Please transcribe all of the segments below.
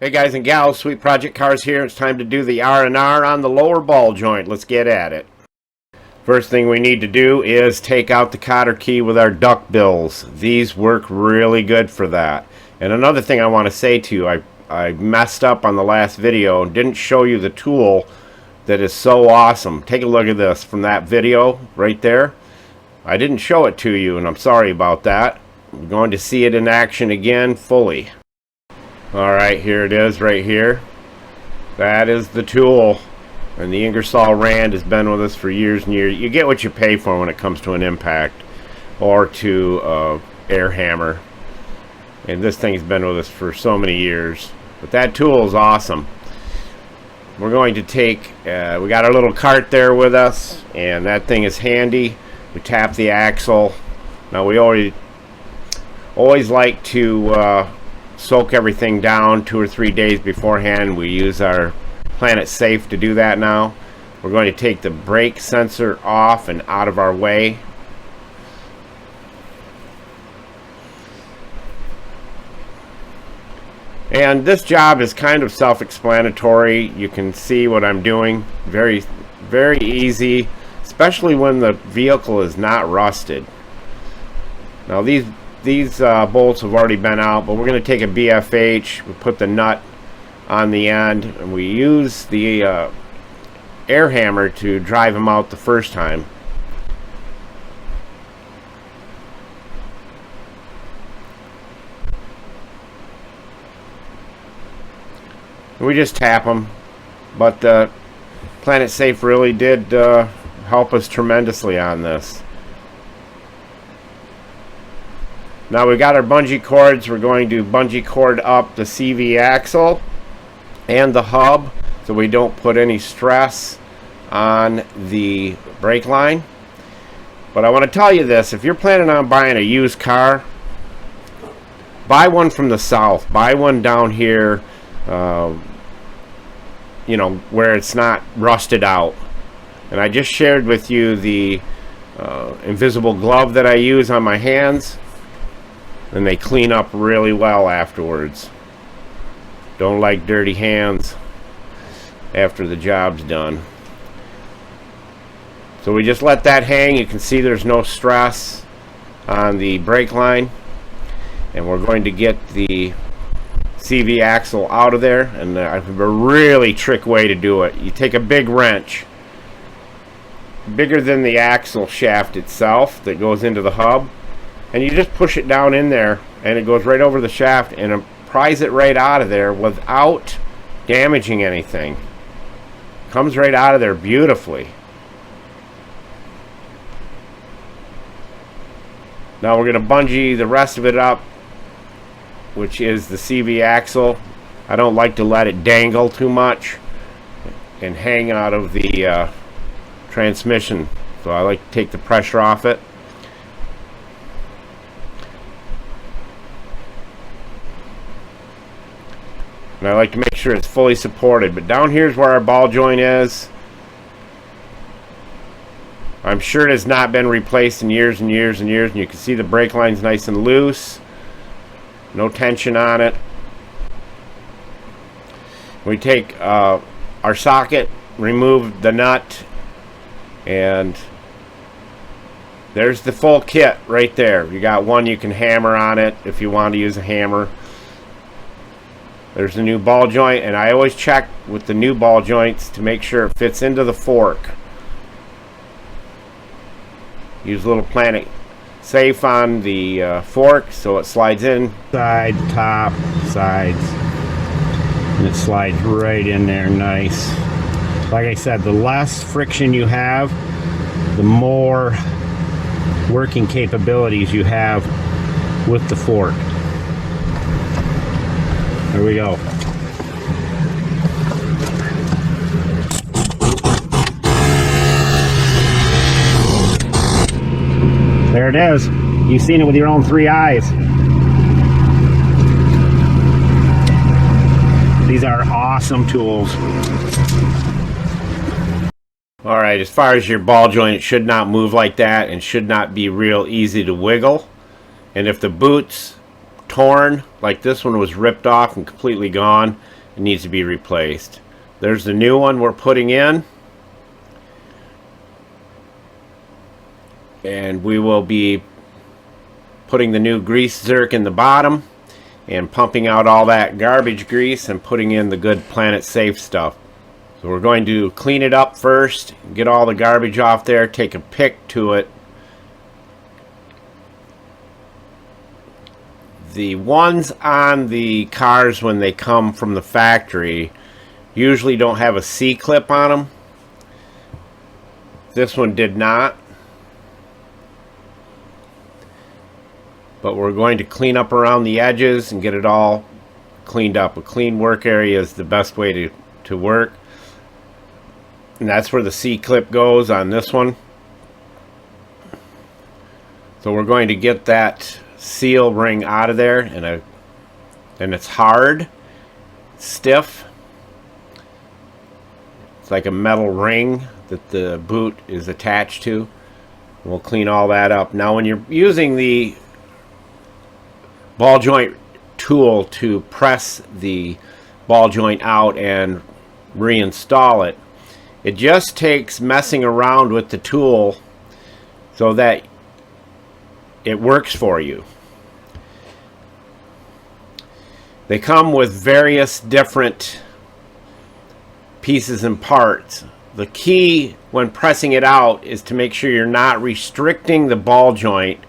Hey guys and gals, Sweet Project Cars here. It's time to do the R&R on the lower ball joint. Let's get at it. First thing we need to do is take out the cotter key with our duck bills. These work really good for that. And another thing I want to say to you, I messed up on the last video and didn't show you the tool that is so awesome. Take a look at this from that video right there. I didn't show it to you and I'm sorry about that. We're going to see it in action again fully. Alright, here it is right here. That is the tool. And the Ingersoll Rand has been with us for years and years. You get what you pay for when it comes to an impact or to air hammer. And this thing's been with us for so many years. But that tool is awesome. We're going to take, we got our little cart there with us, and that thing is handy. We tap the axle. Now we always like to soak everything down 2 or 3 days beforehand. We use our Planet Safe to do that now. We're going to take the brake sensor off and out of our way. And this job is kind of self-explanatory. You can see what I'm doing. Very, very easy, especially when the vehicle is not rusted. Now these bolts have already been out, but we're going to take a BFH, we put the nut on the end, and we use the air hammer to drive them out the first time. And we just tap them, but Planet Safe really did help us tremendously on this. Now we've got our bungee cords. We're going to bungee cord up the CV axle and the hub so we don't put any stress on the brake line. But I want to tell you this, if you're planning on buying a used car, buy one from the south. Buy one down here, you know, where it's not rusted out. And I just shared with you the invisible glove that I use on my hands. And they clean up really well afterwards. Don't like dirty hands after the job's done. So we just let that hang. You can see there's no stress on the brake line. And we're going to get the CV axle out of there. And I have a really trick way to do it. You take a big wrench, bigger than the axle shaft itself that goes into the hub, and you just push it down in there and it goes right over the shaft and pries it right out of there without damaging anything. Comes right out of there beautifully. Now we're going to bungee the rest of it up, which is the CV axle. I don't like to let it dangle too much and hang out of the transmission, so I like to take the pressure off it. And I like to make sure it's fully supported. But down here is where our ball joint is. I'm sure it has not been replaced in years and years and years. And you can see the brake line's nice and loose. No tension on it. We take our socket, remove the nut, and there's the full kit right there. You got one you can hammer on it if you want to use a hammer. There's the new ball joint, and I always check with the new ball joints to make sure it fits into the fork. Use a little Planet Safe on the fork so it slides in. Side, top, sides, and it slides right in there nice. Like I said, the less friction you have, the more working capabilities you have with the fork. There we go. There it is. You've seen it with your own 3 eyes. These are awesome tools. Alright, as far as your ball joint, it should not move like that and should not be real easy to wiggle. And if the boots torn, like this one was ripped off and completely gone, it needs to be replaced. There's the new one we're putting in. And we will be putting the new grease zerk in the bottom and pumping out all that garbage grease and putting in the good Planet Safe stuff. So we're going to clean it up first, get all the garbage off there, take a pick to it. The ones on the cars when they come from the factory usually don't have a C-clip on them. This one did not. But we're going to clean up around the edges and get it all cleaned up. A clean work area is the best way to work. And that's where the C-clip goes on this one. So we're going to get that seal ring out of there, and it's hard, stiff. It's like a metal ring that the boot is attached to. We'll clean all that up. Now when you're using the ball joint tool to press the ball joint out and reinstall it, it just takes messing around with the tool so that it works for you. They come with various different pieces and parts. The key when pressing it out is to make sure you're not restricting the ball joint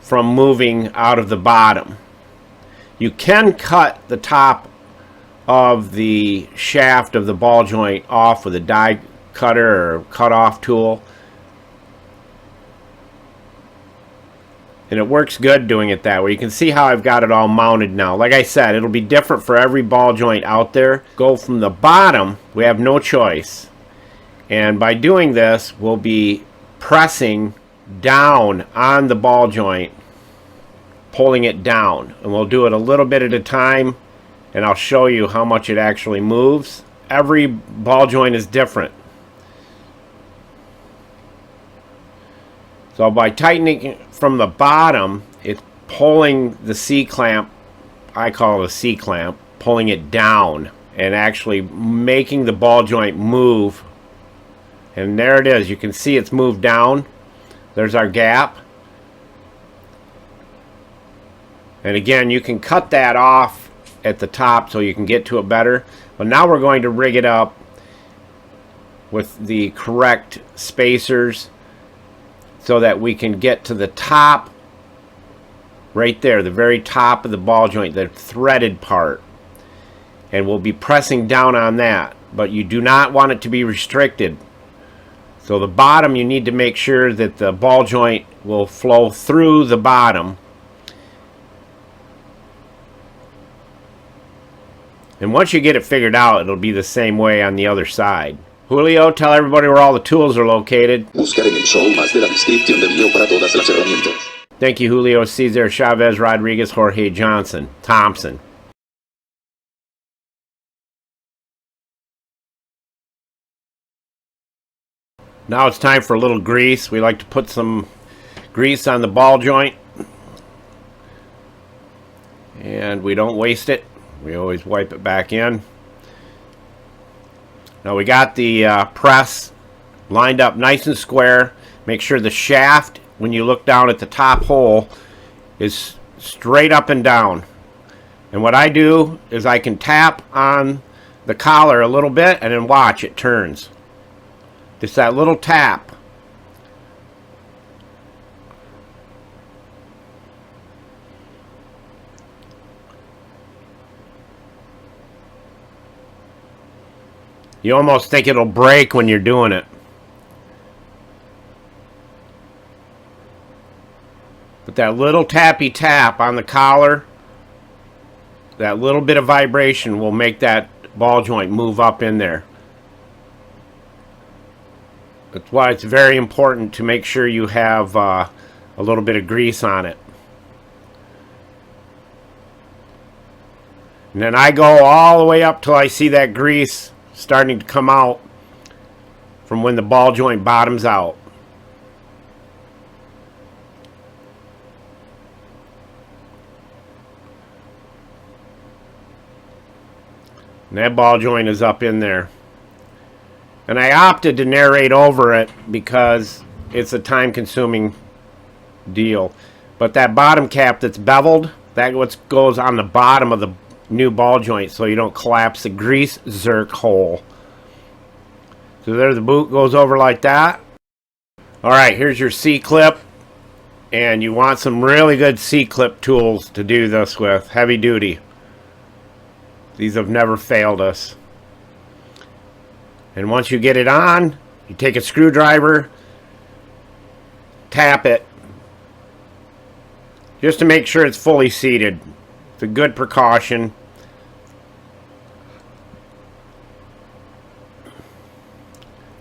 from moving out of the bottom. You can cut the top of the shaft of the ball joint off with a die cutter or cut off tool, and it works good doing it that way. You can see how I've got it all mounted now. Like I said, it'll be different for every ball joint out there. Go from the bottom, we have no choice, and by doing this we'll be pressing down on the ball joint, pulling it down, and we'll do it a little bit at a time, and I'll show you how much it actually moves. Every ball joint is different. So by tightening from the bottom, it's pulling the C-clamp, I call it a C-clamp, pulling it down and actually making the ball joint move. And there it is. You can see it's moved down. There's our gap. And again, you can cut that off at the top so you can get to it better. But now we're going to rig it up with the correct spacers so that we can get to the top right there, the very top of the ball joint, the threaded part. And we'll be pressing down on that. But you do not want it to be restricted. So the bottom, you need to make sure that the ball joint will flow through the bottom. And once you get it figured out, it'll be the same way on the other side. Julio, tell everybody where all the tools are located. Buscar en el show más de la descripción del video para todas las herramientas. Thank you, Julio, Cesar, Chavez, Rodriguez, Jorge, Johnson, Thompson. Now it's time for a little grease. We like to put some grease on the ball joint. And we don't waste it. We always wipe it back in. Now we got the press lined up nice and square. Make sure the shaft, when you look down at the top hole, is straight up and down. And what I do is I can tap on the collar a little bit and then watch it turns. Just that little tap. You almost think it'll break when you're doing it. But that little tappy tap on the collar, that little bit of vibration will make that ball joint move up in there. That's why it's very important to make sure you have a little bit of grease on it. And then I go all the way up till I see that grease starting to come out from when the ball joint bottoms out. And that ball joint is up in there. And I opted to narrate over it because it's a time-consuming deal. But that bottom cap that's beveled, that what goes on the bottom of the new ball joint so you don't collapse the grease zerk hole. So there the boot goes over like that. Alright, here's your C-clip. And you want some really good C-clip tools to do this with. Heavy duty. These have never failed us. And once you get it on, you take a screwdriver, tap it, just to make sure it's fully seated. It's a good precaution.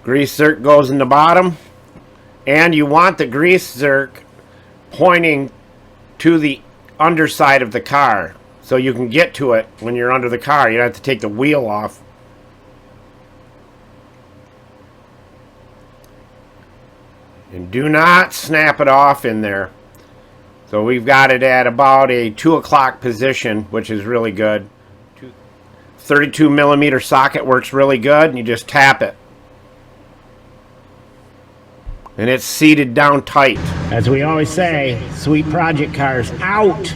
Grease zerk goes in the bottom. And you want the grease zerk pointing to the underside of the car so you can get to it when you're under the car. You don't have to take the wheel off. And do not snap it off in there. So we've got it at about a 2 o'clock position, which is really good. 32 millimeter socket works really good, and you just tap it. And it's seated down tight. As we always say, Sweet Project Cars out.